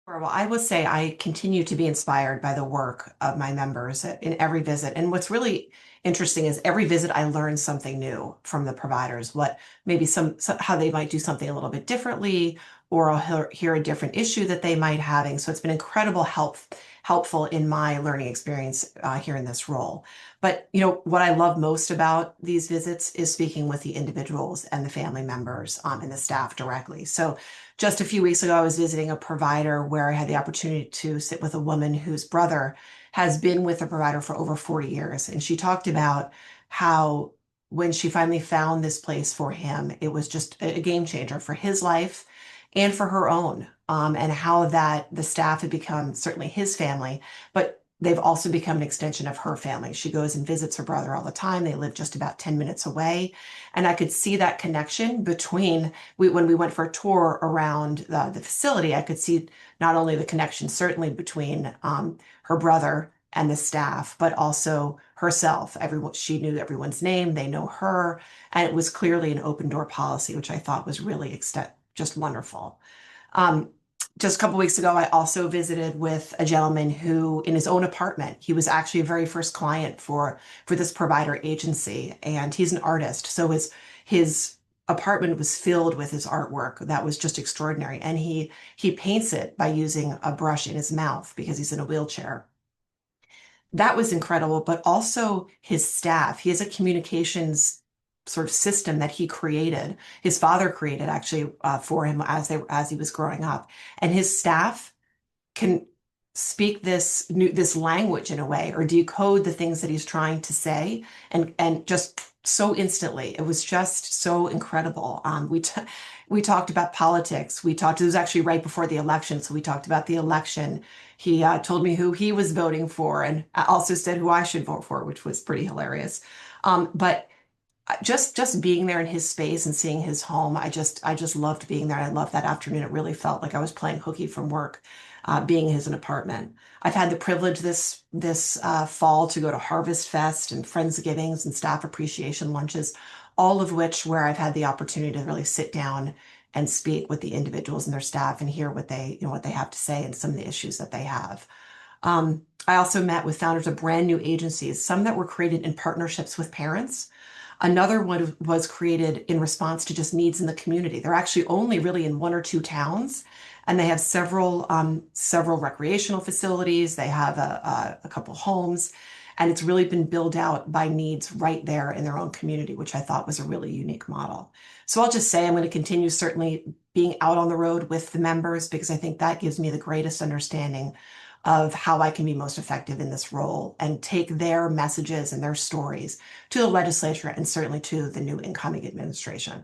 Well, I would say I continue to be inspired by the work of my members in every visit. And what's really interesting is every visit I learn something new from the providers, what maybe how they might do something a little bit differently, or I'll hear a different issue that they might having. So it's been helpful in my learning experience here in this role. But what I love most about these visits is speaking with the individuals and the family members and the staff directly. So just a few weeks ago, I was visiting a provider where I had the opportunity to sit with a woman whose brother has been with a provider for over 40 years. And she talked about how when she finally found this place for him, it was just a game changer for his life and for her own, and how that the staff had become certainly his family, but they've also become an extension of her family. She goes and visits her brother all the time. They live just about 10 minutes away. And I could see that connection between when we went for a tour around the facility, I could see not only the connection certainly between her brother and the staff, but also herself. Everyone, she knew everyone's name, they know her, and it was clearly an open door policy, which I thought was really just wonderful. Um, just a couple weeks ago, I also visited with a gentleman who, in his own apartment, he was actually a very first client for this provider agency, and he's an artist. So his apartment was filled with his artwork that was just extraordinary, and he paints it by using a brush in his mouth because he's in a wheelchair. That was incredible, but also his staff. He has a communications sort of system that he created. His father created actually for him as he was growing up, and his staff can speak this language in a way or decode the things that he's trying to say and just so instantly. It was just so incredible. We talked about politics. It was actually right before the election, so we talked about the election. He told me who he was voting for, and also said who I should vote for, which was pretty hilarious. But just being there in his space and seeing his home, I just loved being there. I loved that afternoon. It really felt like I was playing hooky from work, being in his apartment. I've had the privilege this fall to go to Harvest Fest and Friendsgivings and staff appreciation lunches, all of which where I've had the opportunity to really sit down and speak with the individuals and their staff and hear what they have to say and some of the issues that they have. I also met with founders of brand new agencies, some that were created in partnerships with parents. Another one was created in response to just needs in the community. They're actually only really in one or two towns, and they have several recreational facilities. They have a couple homes, and it's really been built out by needs right there in their own community, which I thought was a really unique model. So I'll just say I'm going to continue certainly being out on the road with the members because I think that gives me the greatest understanding of how I can be most effective in this role and take their messages and their stories to the legislature and certainly to the new incoming administration.